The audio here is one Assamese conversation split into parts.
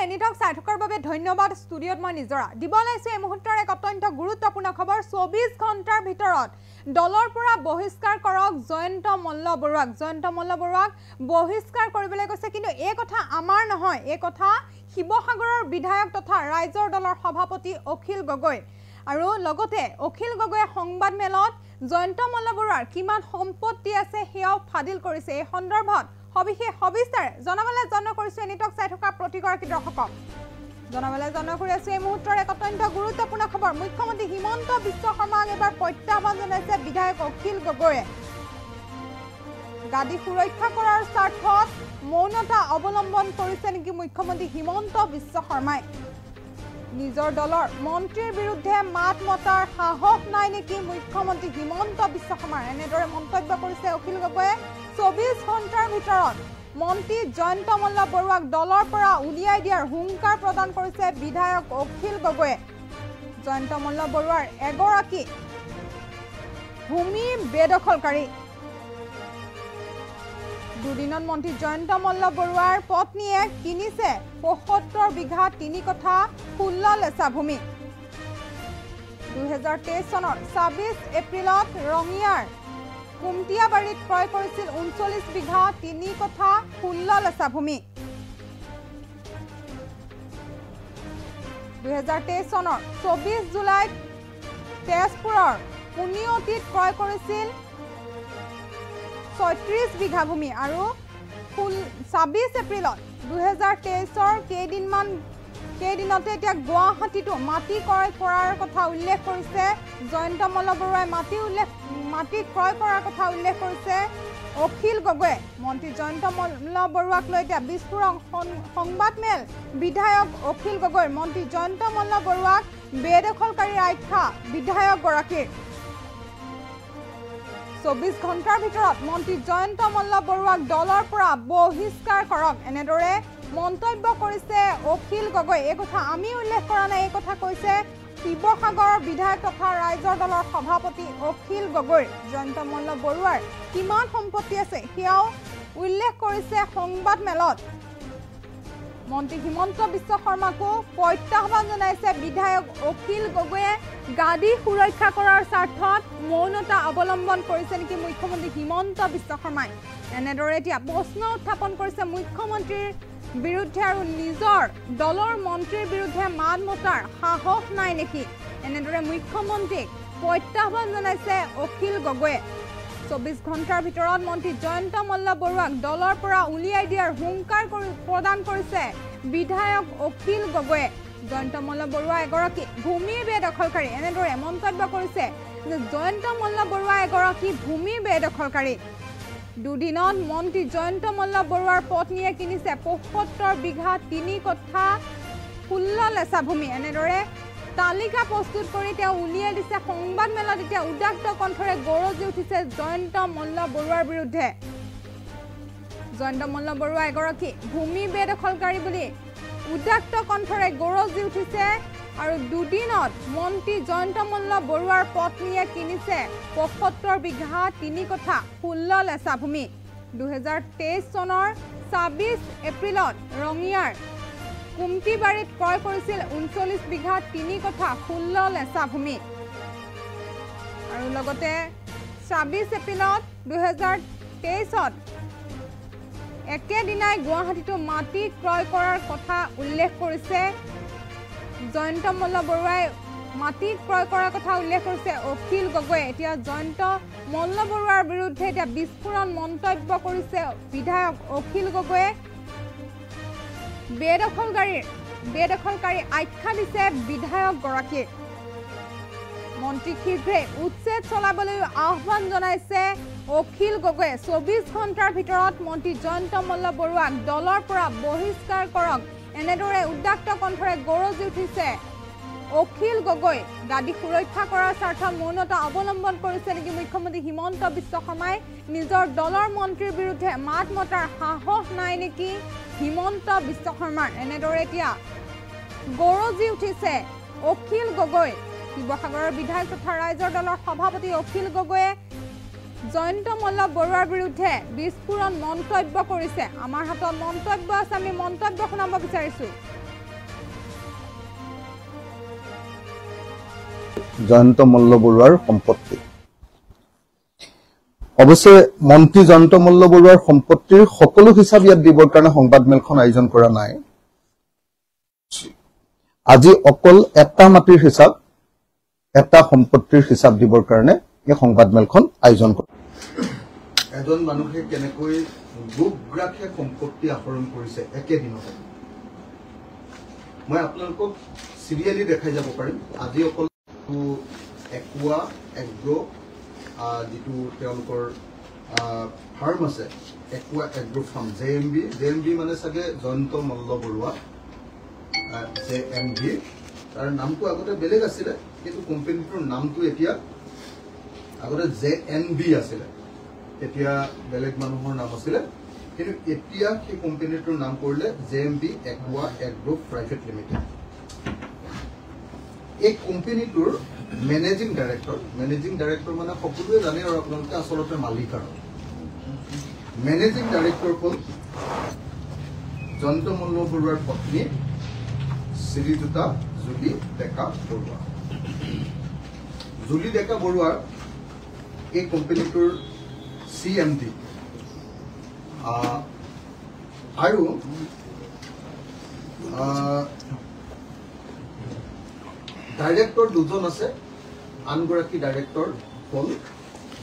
এনিটক চাই থকাৰ বাবে ধন্যবাদ ষ্টুডিঅত মই নিজৰা দিব লাইছো এই মুহূৰ্তৰ এক অত্যন্ত গুৰুত্বপূৰ্ণ খবৰ 24 ঘণ্টাৰ ভিতৰত দলৰ পৰা বহিষ্কাৰ কৰক জয়ন্ত মল্ল বৰুৱাক বহিষ্কাৰ কৰিবলৈ কৈছে কিন্তু এই কথা আমাৰ নহয় এই কথা শিৱসাগৰৰ বিধায়ক তথা ৰাইজৰ দলৰ সভাপতি অখিল গগৈ আৰু লগতে অখিল গগৈয়ে সংবাদ মেলত জয়ন্ত মল্ল বৰুৱাৰ কিমান সম্পত্তি আছে হেয়াও ফাদিল কৰিছে এই সন্দৰ্ভত সবিস্তাৰে জনাবলৈ যত্ন কৰিছো এনিটক চাই থকা প্ৰতিগৰাকী দৰ্শকক জনাবলৈ যত্ন কৰি আছো এই মুহূৰ্তৰ এক অত্যন্ত গুৰুত্বপূৰ্ণ খবৰ মুখ্যমন্ত্ৰী হিমন্ত বিশ্ব শৰ্মাক এবাৰ প্ৰত্যাহ্বান জনাইছে বিধায়ক অখিল গগৈয়ে গাদী সুৰক্ষা কৰাৰ স্বাৰ্থত মৌনতা অৱলম্বন কৰিছে নেকি মুখ্যমন্ত্ৰী হিমন্ত বিশ্ব শৰ্মাই নিজৰ দলৰ মন্ত্ৰীৰ বিৰুদ্ধে মাত মতাৰ সাহস নাই নেকি মুখ্যমন্ত্ৰী হিমন্ত বিশ্ব শৰ্মাৰ এনেদৰে মন্তব্য কৰিছে অখিল গগৈয়ে 24 ঘণ্টাৰ ভিতৰত মন্ত্ৰী জয়ন্ত মল্ল বৰুৱাক দলৰ পৰা উলিয়াই দিয়াৰ হুংকাৰ প্ৰদান কৰিছে বিধায়ক অখিল গগৈয়ে জয়ন্ত মল্ল বৰুৱাৰ এগৰাকী ভূমি বেদখলকাৰী দুদিনত মন্ত্ৰী জয়ন্ত মল্ল বৰুৱাৰ পত্নীয়ে কিনিছে ৭৫ বিঘা ৩ কঠা ১৬ লেচা ভূমি ২০২৩ চনৰ ২৬ এপ্ৰিলত ৰঙিয়াৰ কুমটিয়াবাৰীত ক্ৰয় কৰিছিল ৩৯ বিঘা ৩ কঠা ১৬ লেচা ভূমি ২০২৩ চনৰ ২৪ জুলাইত তেজপুৰৰ পুনিয়তিত ক্ৰয় কৰিছিল ৩৬ বিঘা ভূমি আৰু ২৬ এপ্ৰিলত ২০২৩ কেইদিনতে এতিয়া গুৱাহাটীতো মাটি ক্ৰয় কৰাৰ কথা উল্লেখ কৰিছে জয়ন্ত মল্ল বৰুৱাই মাটি ক্ৰয় কৰাৰ কথা উল্লেখ কৰিছে অখিল গগৈয়ে মন্ত্ৰী জয়ন্ত মল্ল বৰুৱাক লৈ এতিয়া বিস্ফোৰক সংবাদমেল বিধায়ক অখিল গগৈৰ মন্ত্ৰী জয়ন্ত মল্ল বৰুৱাক বেদখলকাৰীৰ আখ্যা বিধায়কগৰাকীৰ 24 ঘণ্টাৰ ভিতৰত মন্ত্ৰী জয়ন্ত মল্ল বৰুৱাক দলৰ পৰা বহিষ্কাৰ কৰক এনেদৰে মন্তব্য কৰিছে অখিল গগৈ এই কথা আমি উল্লেখ কৰা নাই এই কথা কৈছে শিৱসাগৰৰ বিধায়ক তথা ৰাইজৰ দলৰ সভাপতি অখিল গগৈ জয়ন্ত মল্ল বৰুৱাৰ কিমান সম্পত্তি আছে সেয়াও উল্লেখ কৰিছে সংবাদ মেলত মন্ত্ৰী হিমন্ত বিশ্ব শৰ্মাকো প্ৰত্যাহ্বান জনাইছে বিধায়ক অখিল গগৈয়ে গাদী সুৰক্ষা কৰাৰ স্বাৰ্থত মৌনতা অৱলম্বন কৰিছে নেকি মুখ্যমন্ত্ৰী হিমন্ত বিশ্ব শৰ্মাই এনেদৰে এতিয়া প্ৰশ্ন উত্থাপন কৰিছে মুখ্যমন্ত্ৰীৰ বিৰুদ্ধে আৰু নিজৰ দলৰ মন্ত্ৰীৰ বিৰুদ্ধে মাত মতাৰ সাহস নাই নেকি এনেদৰে মুখ্যমন্ত্ৰীক প্ৰত্যাহ্বান জনাইছে অখিল গগৈয়ে 24 ঘণ্টাৰ ভিতৰত মন্ত্ৰী জয়ন্ত মল্ল বৰুৱাক দলৰ পৰা উলিয়াই দিয়াৰ হুংকাৰ প্ৰদান কৰিছে বিধায়ক অখিল গগৈয়ে জয়ন্ত মল্ল বৰুৱা এগৰাকী ভূমি বেদখলকাৰী এনেদৰে মন্তব্য কৰিছে যে জয়ন্ত মল্ল বৰুৱা এগৰাকী ভূমি বেদখলকাৰী দুদিনত মন্ত্ৰী জয়ন্ত মল্ল বৰুৱাৰ পত্নীয়ে কিনিছে ৭৫ বিঘা ৩ কঠা ১৬ লেচা ভূমি এনেদৰে তালিকা প্ৰস্তুত কৰি তেওঁ উলিয়াই দিছে সংবাদ মেলত এতিয়া উদাত্ত কণ্ঠৰে গৰজি উঠিছে জয়ন্ত মল্ল বৰুৱাৰ বিৰুদ্ধে জয়ন্ত মল্ল বৰুৱা এগৰাকী ভূমি বেদখলকাৰী বুলি উদাত্ত কণ্ঠৰে গৰজি উঠিছে আৰু দুদিনত মন্ত্ৰী জয়ন্ত মল্ল বৰুৱাৰ পত্নীয়ে কিনিছে ৭৫ বিঘা ৩ কঠা ১৬ লেচা ভূমি ২০২৩ চনৰ ২৬ এপ্ৰিলত ৰঙিয়াৰ কুমটিবাৰীত ক্ৰয় কৰিছিল ৩৯ বিঘা ৩ কঠা ১৬ লেচা ভূমি আৰু লগতে ২৬ এপ্ৰিলত ২০২৩ত একেদিনাই গুৱাহাটীতো মাটি ক্ৰয় কৰাৰ কথা উল্লেখ কৰিছে জয়ন্ত মল্ল বৰুৱাই মাটি ক্ৰয় কৰাৰ কথা উল্লেখ কৰিছে অখিল গগৈয়ে এতিয়া জয়ন্ত মল্ল বৰুৱাৰ বিৰুদ্ধে এতিয়া বিস্ফোৰণ মন্তব্য কৰিছে বিধায়ক অখিল গগৈয়ে বেদখলকাৰী আখ্যা দিছে বিধায়কগৰাকীয়ে মন্ত্ৰী শীঘ্ৰে উচ্ছেদ চলাবলৈ আহ্বান জনাইছে অখিল গগৈয়ে 24 ঘণ্টাৰ ভিতৰত মন্ত্ৰী জয়ন্ত মল্ল বৰুৱাক দলৰ পৰা বহিষ্কাৰ কৰক এনেদৰে উদাত্ত কণ্ঠৰে গৰজি উঠিছে অখিল গগৈ গাদী সুৰক্ষা কৰাৰ স্বাৰ্থত মৌনতা অৱলম্বন কৰিছে নেকি মুখ্যমন্ত্ৰী হিমন্ত বিশ্ব শৰ্মাই নিজৰ দলৰ মন্ত্ৰীৰ বিৰুদ্ধে মাত মতাৰ সাহস নাই নেকি হিমন্ত বিশ্ব শৰ্মাৰ এনেদৰে এতিয়া গৰজি উঠিছে অখিল গগৈ শিৱসাগৰৰ বিধায়ক তথা ৰাইজৰ দলৰ সভাপতি অখিল গগৈয়ে জয়ন্ত মল্ল বৰুৱাৰ বিৰুদ্ধে বিস্ফোৰণ মন্তব্য কৰিছে আমাৰ হাতত মন্তব্য আছে আমি মন্তব্য শুনাব বিচাৰিছো জয়ন্ত মল্ল বৰুৱাৰ সম্পত্তি। অৱশ্যে মন্ত্ৰী জয়ন্ত মল্ল বৰুৱাৰ সম্পত্তিৰ সকলো হিচাপ ইয়াত দিবৰ কাৰণে সংবাদমেলখন আয়োজন কৰা নাই। আজি অকল এটা মাটিৰ হিচাপ, এটা সম্পত্তিৰ হিচাপ দিবৰ কাৰণে এই সংবাদমেলখন আয়োজন কৰা। এজন মানুহে কেনেকৈ গোপগ্ৰাখে সম্পত্তি আহৰণ কৰিছে একেদিনতে মই আপোনালোকক সিৰিয়ালি দেখাই যাব পাৰিম। আজি অকল একুৱা এগ্ৰো যিটো তেওঁলোকৰ ফাৰ্ম আছে, একুৱা এগ্ৰো ফাৰ্ম জেএমবি মানে চাগে জয়ন্ত মল্ল বৰুৱা জেএমবি, তাৰ নামটো আগতে বেলেগ আছিলে, কিন্তু কোম্পানীটোৰ নামটো এতিয়া আগতে জেএনবি আছিলে, এতিয়া বেলেগ মানুহৰ নাম আছিলে, কিন্তু এতিয়া সেই কোম্পানীটোৰ নাম কৰিলে জেএমবি একুৱা এগ্ৰো প্ৰাইভেট লিমিটেড। এই কোম্পানীটোৰ মেনেজিং ডাইৰেক্টৰ মানে সকলোৱে জানে আৰু আপোনালোকে আচলতে মালিক। আৰু মেনেজিং ডাইৰেক্টৰ হ'ল জয়ন্ত মল্ল বৰুৱাৰ পত্নী শ্ৰীযুতা জুলি ডেকা বৰুৱা। জুলি ডেকা বৰুৱা এই কোম্পানীটোৰ CMD আৰু ডাইৰেক্টৰ দুজন আছে। আনগৰাকী ডাইৰেক্টৰ হ'ল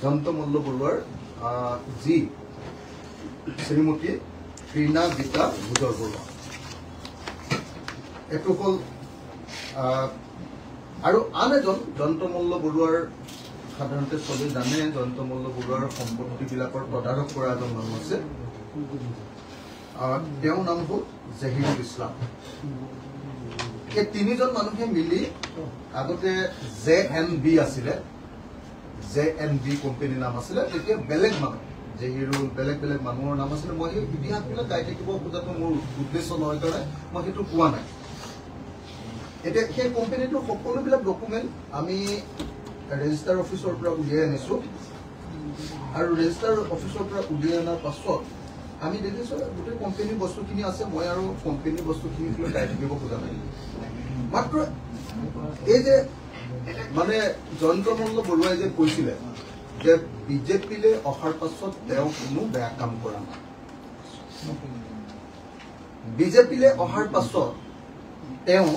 জয়ন্ত মল্ল বৰুৱাৰ যি শ্ৰীমতী ৰীণা গীতা ভুজৰ বৰুৱা। এইটো হ'ল আৰু আন এজন জয়ন্ত মল্ল বৰুৱাৰ, সাধাৰণতে চবেই জানে জয়ন্ত মল্ল বৰুৱাৰ সম্পত্তিবিলাকৰ তদাৰক কৰা এজন মানুহ আছে, তেওঁৰ নাম হ'ল জহিৰুল ইছলাম। এই তিনিজন মানুহে মিলি আগতে JNB আছিলে, JNB কোম্পানীৰ নাম আছিলে, তেতিয়া বেলেগ মানুহ জহিৰুল বেলেগ বেলেগ মানুহৰ নাম আছিলে। মই সেই ইতিহাসবিলাক গাই থাকিব খোজাটো মোৰ উদ্দেশ্য নহয় কাৰণে মই সেইটো কোৱা নাই। এতিয়া সেই কোম্পানীটোৰ সকলোবিলাক ডকুমেণ্ট আমি ৰেজিষ্টাৰ অফিচৰ পৰা উলিয়াই আনিছো, আৰু ৰেজিষ্টাৰ অফিচৰ পৰা উলিয়াই অনাৰ পাছত আমি দেখিছো গোটেই কোম্পানীৰ বস্তুখিনি আছে। মই আৰু কোম্পানীৰ বস্তুখিনি গাই থাকিব খোজা নাই, মাত্ৰ এই যে মানে জয়ন্ত মল্ল বৰুৱাই যে কৈছিলে যে বিজেপিলৈ অহাৰ পাছত তেওঁ কোনো বেয়া কাম কৰা নাই। বিজেপিলৈ অহাৰ পাছত তেওঁ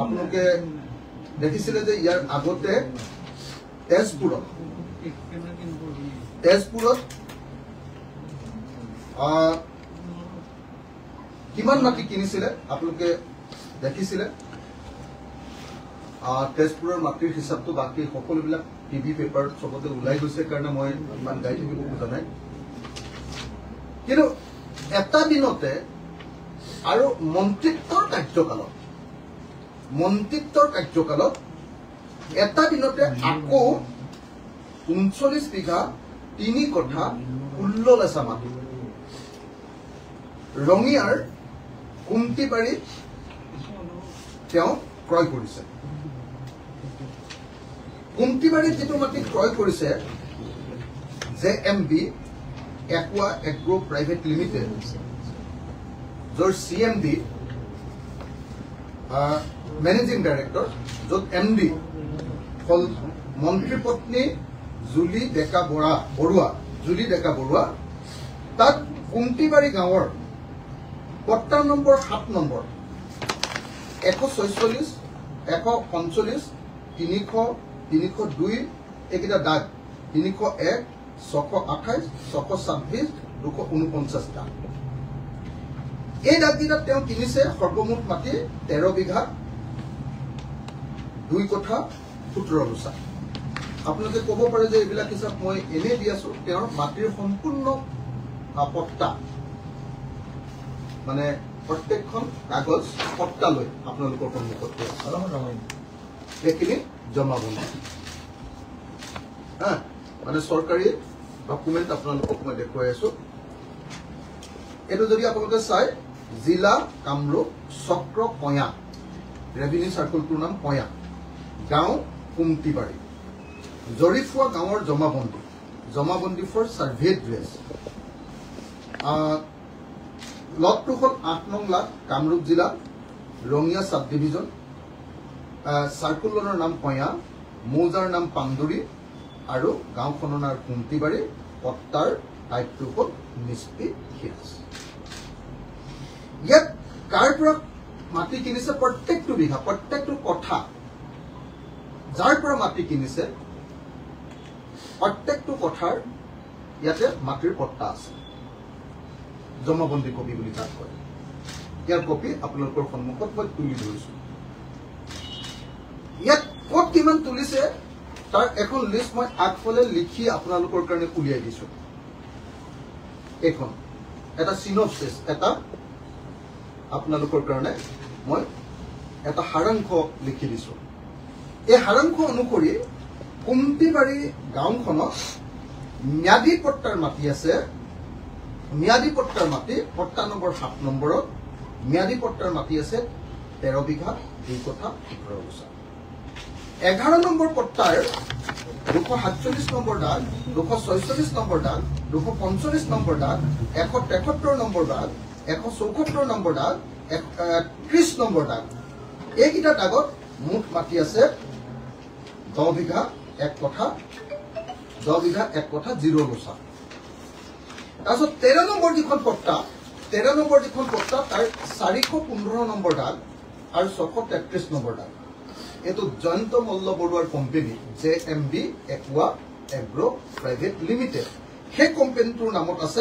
আপোনালোকে দেখিছিলে যে ইয়াৰ আগতে তেজপুৰত কিমান মাটি কিনিছিলে আপোনালোকে দেখিছিলে। তেজপুৰৰ মাটিৰ হিচাপটো বাকী সকলোবিলাক টিভি পেপাৰ চবতে ওলাই গৈছে কাৰণে মই ইমান গাই থাকিব খোজা নাই। কিন্তু এটা দিনতে আৰু মন্ত্ৰিত্বৰ কাৰ্যকালত এটা দিনতে আকৌ 39 বিঘা 3 কঠা 16 লেচা মাটি ৰঙিয়াৰ কুমটিবাৰীত তেওঁ ক্ৰয় কৰিছে। কুমটিবাৰীত যিটো মাটি ক্ৰয় কৰিছে JMB একুৱা এগ্ৰো প্ৰাইভেট লিমিটেড, য'ৰ CMD মেনেজিং ডাইৰেক্টৰ, য'ত MD হ'ল মন্ত্ৰী পত্নী জুলি ডেকা বৰুৱা, তাত কুমটিবাৰী গাঁৱৰ পট্টা নম্বৰ 7 নম্বৰ 146, 145, 300, 302 এইকেইটা দাগ 301, 628, 626, 249 দাগ। এই দাগকেইটাত তেওঁ কিনিছে সৰ্বমুঠ মাটি 13 বিঘা 2 কঠা 17 লোচা। আপোনালোকে ক'ব পাৰে যে এইবিলাক হিচাপ মই এনেই দি আছো। তেওঁৰ মাটিৰ সম্পূৰ্ণ পট্টা মানে প্ৰত্যেকখন কাগজ পট্টা লৈ আপোনালোকৰ সন্মুখত এইখিনি জমাবন্দী মানে চৰকাৰী ডকুমেণ্ট আপোনালোকক মই দেখুৱাই আছো। এইটো যদি আপোনালোকে চাই জিলা কামৰূপ চক্ৰ কয়া, ৰেভিনিউ চাৰ্কলটোৰ নাম কয়া, গাঁও কুমটিবাৰী, জৰিফুৱা গাঁৱৰ জমাবন্দী ফৰ চাৰ্ভে ড্ৰেছ। লটটো হ'ল 8 নং লাট, কামৰূপ জিলা, ৰঙিয়া চাব ডিভিজন, চাৰ্কুলাৰৰ নাম কয়া, মৌজাৰ নাম পাণ্ডুৰী আৰু গাঁওখনৰ নাম কুন্তিবাৰী পট্টাৰ টাইপটো হ'ল নিস্পি হিলছ ইয়াত কাৰ পৰা মাটি কিনিছে প্ৰত্যেকটো বিঘা প্ৰত্যেকটো কঠা যাৰ পৰা মাটি কিনিছে প্ৰত্যেকটো কঠাৰ ইয়াতে মাটিৰ পট্টা আছে জমাবন্দী কপি বুলি তাক কয় ইয়াৰ কপি আপোনালোকৰ সন্মুখত মই তুলি ধৰিছো ইয়াত ক'ত কিমান তুলিছে তাৰ এখন লিষ্ট মই আগফালে লিখি আপোনালোকৰ কাৰণে উলিয়াই দিছো এখন এটা সিনপসিস এটা আপোনালোকৰ কাৰণে মই এটা সাৰাংশ লিখি দিছো এই সাৰাংশ অনুসৰি কুন্তিবাৰী গাঁওখনত ম্যাদী পট্টাৰ মাটি আছে ম্যাদী পট্টাৰ মাটি পট্টা নম্বৰ 7 নম্বৰত ম্যাদী পট্টাৰ মাটি আছে 13 বিঘা 2 কঠা 18 গুছা 11 নম্বৰ পট্টাৰ 247 নম্বৰ দাগ 246 নম্বৰ দাগ 245 নম্বৰ দাগ 173 নম্বৰ দাগ 174 নম্বৰ দাগ 30 নম্বৰ দাগ এইকেইটা দাগত মুঠ মাটি আছে 10 বিঘা 1 কঠা 10 বিঘা 1 কঠা 0 গুছা তাৰপিছত 13 নম্বৰ যিখন পট্টা তাৰ 415 নম্বৰ দাগ আৰু 633 নম্বৰ দাগ এইটো জয়ন্ত মল্ল বৰুৱাৰ company JMB Aqua Agro Private Limited সেই কোম্পানীটোৰ নামত আছে